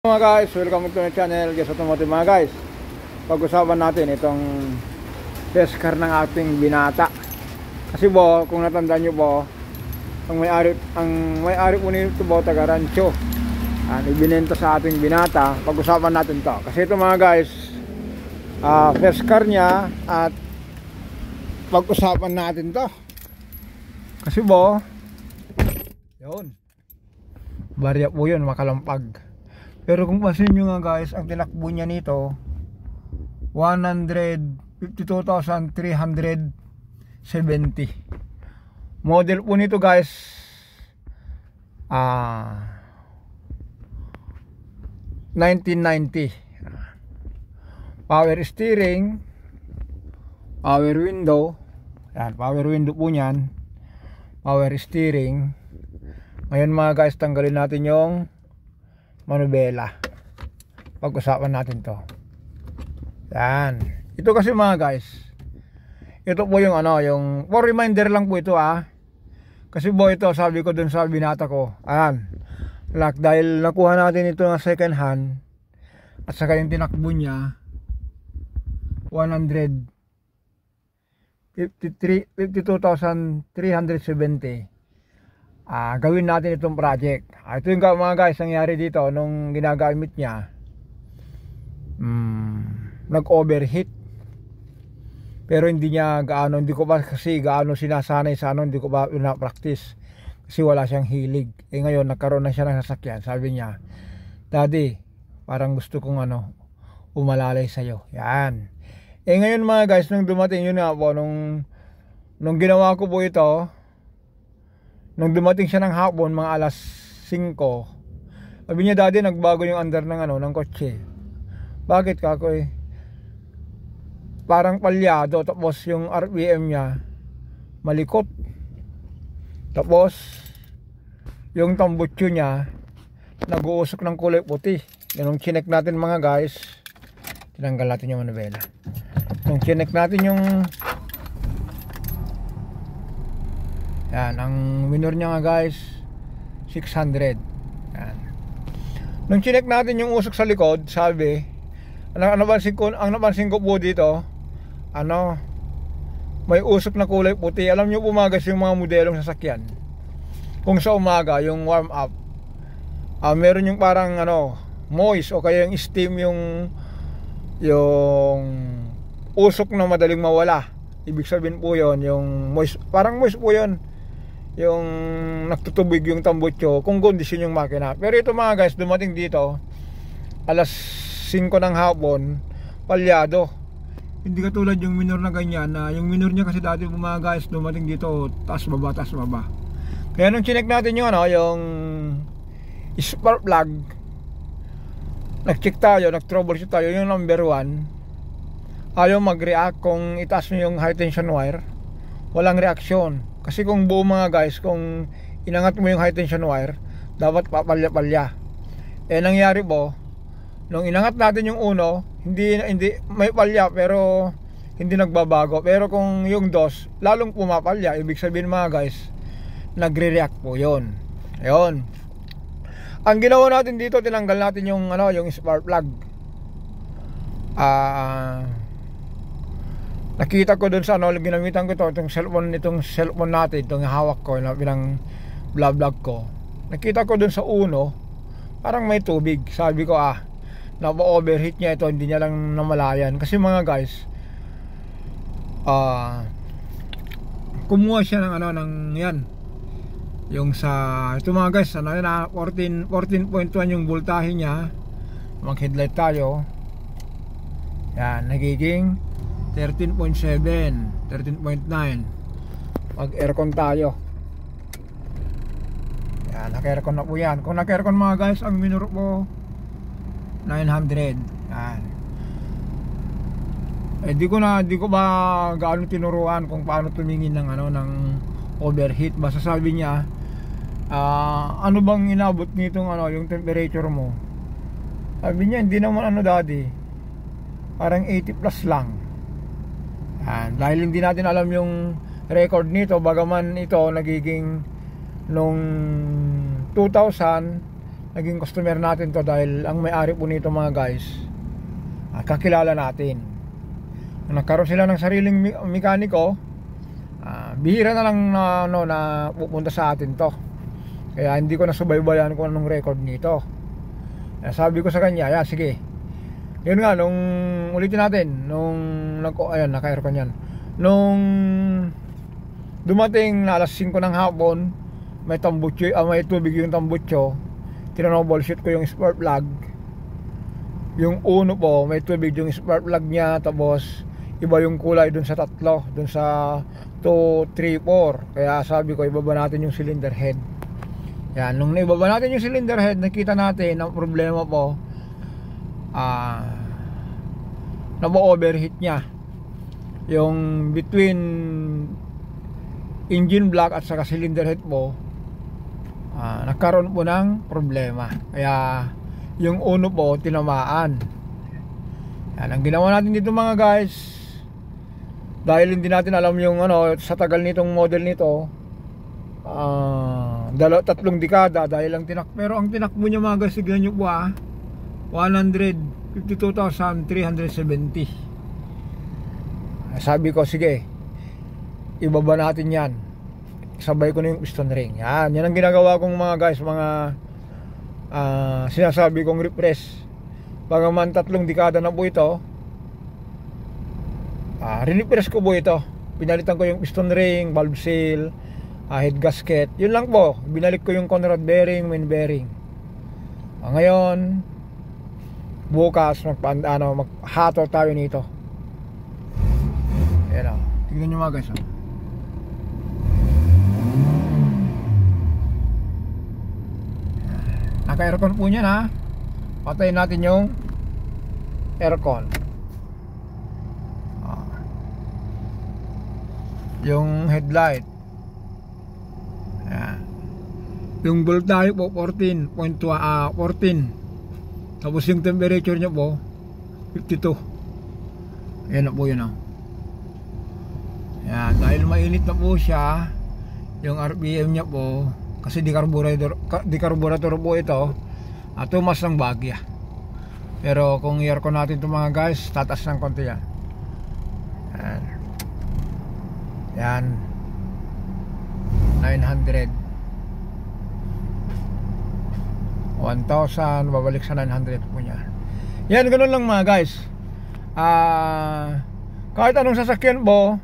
Mga guys, welcome to my channel, Guess Automotive. Mga guys, pag-usapan natin itong test car ng ating binata. Kasi po, kung natandaan nyo po, ang may-ari po nito po, taga Rancho, ibinenta sa ating binata. Pag-usapan natin to kasi ito mga guys, test car niya, at pag-usapan natin to kasi po yun, barya po yun, makalampag. Pero kung pasin nyo nga guys, ang tinakbo niya nito 152,370. Model po nito guys, 1990. Power steering, power window. Yan, power window po niyan, power steering. Ngayon mga guys, tanggalin natin yung manubela. Pag-usapan natin to. Yan. Ito kasi mga guys, ito po yung yung for reminder lang po ito kasi po ito, sabi ko dun sa binata ko, ayan, dahil nakuha natin ito ng second hand, at saka yung tinakbo niya 152,370. Gawin natin itong project. Ito yung mga guys, nangyari dito nung ginagamit niya, nag-overheat. Pero hindi niya gaano, hindi ko pa kasi gaano sinasanay sa hindi ko pa na-practice kasi wala siyang hilig. Ngayon nagkaroon na siya ng sasakyan. Sabi niya, "Daddy, parang gusto kong umalalay sa'yo." Yan. Ngayon mga guys, nung dumating yun nga po, nung ginawa ko po ito, nung dumating siya ng hapon, mga alas 5, sabi niya, "Daddy, nagbago yung under ng kotse." Bakit kako parang palyado, tapos yung RPM niya malikot, tapos yung tambutso niya nag-uusok ng kulay puti. Nung chinek natin mga guys, tinanggal natin yung manubela. Nung chinek natin yung yan, ang minor niya nga guys 600. Yan. Nung chinek natin yung usok sa likod, sabi, ang napansin ko po dito, may usok na kulay puti. Alam nyo po mga guys, yung mga modelong sasakyan, kung sa umaga yung warm up, meron yung parang moist o kaya yung steam, yung usok na madaling mawala. Ibig sabihin po yon, yung moist, parang moist po yon, yung nagtutubig yung tambutso kung kondisyon yung makina. Pero ito mga guys, dumating dito alas 5 ng hapon, palyado. Hindi katulad yung minor na ganyan, yung minor niya kasi dati mga guys, dumating dito taas baba. Kaya nung chinek natin yung yung spark plug, nag-check tayo, nag-troubleshoot tayo, yung number 1 ayaw mag-react. Kung itaas nyo yung high tension wire, walang reaksyon. Kasi kung buo mga guys, kung inangat mo yung high tension wire, dapat papalya-palya. Nangyari po, nung inangat natin yung uno, hindi may palya pero hindi nagbabago. Pero kung yung dos, lalong pumapalya. Ibig sabihin mga guys, nagre-react po yon. Ayun. Ang ginawa natin dito, tinanggal natin yung yung spark plug. Nakita ko dun sa ginamitan ko itong cellphone natin, itong hawak ko bilang vlog ko. Nakita ko dun sa uno, parang may tubig. Sabi ko na-overheat niya ito, hindi niya lang namalayan. Kasi mga guys, kumuha siya ng yan, yung sa ito mga guys, 14.1 yung voltahe niya. Mag-headlight tayo. Yan, nagiging 13.7, 13.9. Mag-aircon tayo. Yan, naka-aircon na po yan. Kung naka-aircon mga guys, ang minor po 900. Yan. Di ko ba gaano tinuruan kung paano tumingin ng ng overheat. Basta sabi niya, ano bang inabot nitong yung temperature mo? Sabi niya, hindi naman daddy, parang 80 plus lang. Yan. Dahil hindi natin alam yung record nito, bagaman ito nagiging nung 2000 naging customer natin to dahil ang may-ari po nito mga guys, kakilala natin. Nagkaroon sila ng sariling mekaniko, bihira na lang na pupunta sa atin to. Kaya hindi ko nasubaybayan kung anong record nito. Sabi ko sa kanya, sige. Yun nga, nung ulitin natin, ayan, naka-aircon yan. Nung dumating na alas 5 ng hapon, may tambutso, may tubig yung tambutso. Tinanong-bullshit ko yung spark plug. Yung uno po, may tubig yung spark plug niya, tapos iba yung kulay dun sa tatlo, dun sa 2, 3, 4. Kaya sabi ko, ibaba natin yung cylinder head. Yan, nung naibaba natin yung cylinder head, nakita natin ang problema po, nabo-overheat niya yung between engine block at saka cylinder head po. Nagkaroon po ng problema, kaya yung uno po tinamaan. Yan ang ginawa natin dito mga guys, dahil hindi natin alam yung sa tagal nitong model nito, 3 dekada dahil ang pero ang tinakbo niya mga guys, tignan nyo po 152,370. Sabi ko, sige, ibaba natin yan, sabay ko na yung piston ring. Yan ang ginagawa kong mga guys, mga sinasabi kong refresh. Bagaman 3 dekada na po ito, refresh ko po ito. Pinalitan ko yung piston ring, valve seal, head gasket. Yun lang po, binalik ko yung Conrad bearing, main bearing. Ngayon, bukas maghato tayo nito. Ayan o, tingnan nyo mga guys. Naka-aircon po niyan ha. Patayin natin yung aircon. Yung headlight. Ayan. Yung voltage po 14.2, 14. Tapos yung temperature niya po 52. Ayan na po yun o. Ayan, dahil mainit na po siya, yung RPM niya po, kasi di-carburetor po ito, tumas ng bagya. Pero kung i-aircon natin ito mga guys, tataas ng konti yan. Ayan. Yan 900, 1,000, babalik sa 900 po niya. Yan, ganun lang mga guys. Kahit anong sasakyan po,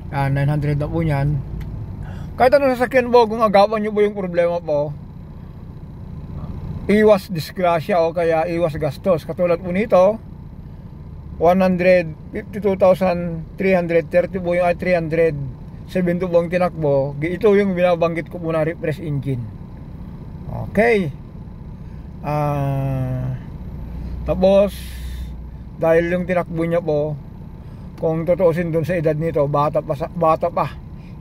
900 na po yan. Kahit anong sasakyan po, kung agapan nyo po yung problema po, iwas disgrasya o kaya iwas gastos. Katulad po nito, 152,330 po yung 370 po ang tinakbo. Ito yung binabanggit ko po na refresh engine. Okay. Tapos dahil yung tinakbo niya po, kung tutuusin dun sa edad nito, bata pa,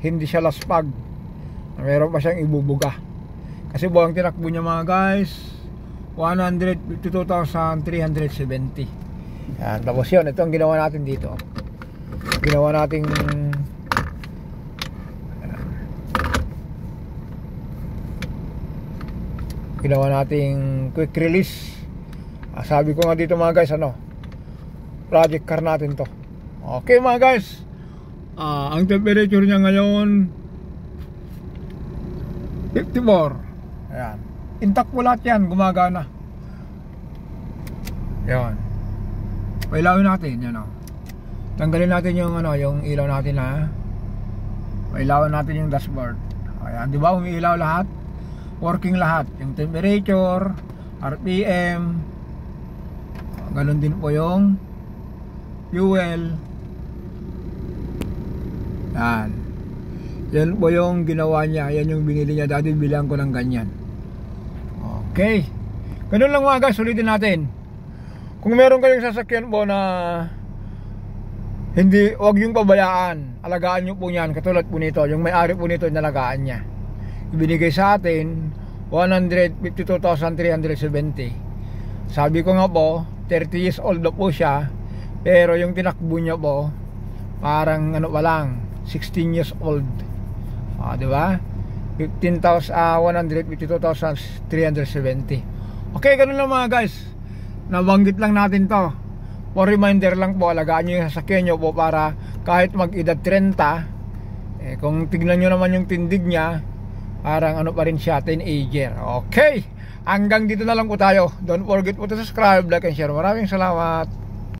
hindi siya laspag, meron pa siyang ibubuga. Kasi po ang tinakbo niya mga guys, 152,370. Yan, tapos yun, ito ang ginawa natin dito. Ginawa nating quick release. Sabi ko nga dito mga guys, project car natin to. Okay mga guys, ang temperature niya ngayon 54. Ayan, intact po lahat yan, gumagana. Yan, pailawin natin yan tanggalin natin yung yung ilaw natin pailawan natin yung dashboard. Ayan, di ba umiilaw lahat, working lahat, yung temperature, RPM, ganun din po yung fuel. Yan po yung ginawa niya. Yan yung binili niya dati, bilang ko ng ganyan. Okay, ganun lang mga guys, ulitin natin. Kung meron kayong sasakyan po na wag yung pabayaan, alagaan nyo po yan. Katulad po nito, yung may-ari po nito, inalagaan niya. Ibinigay sa atin 152,370. Sabi ko nga po, 30 years old na po siya, pero yung tinakbo niya po parang pa lang, 16 years old. Di ba? 152,370. Okay, ganun lang mga guys. Nabanggit lang natin to. For reminder lang po, alagaan nyo yung sasakyan nyo po para kahit mag-edad 30, kung tignan nyo naman yung tindig nya, parang ano pa rin siya, teenager. Okay, hanggang dito na lang po tayo. Don't forget po to subscribe, like and share. Maraming salamat.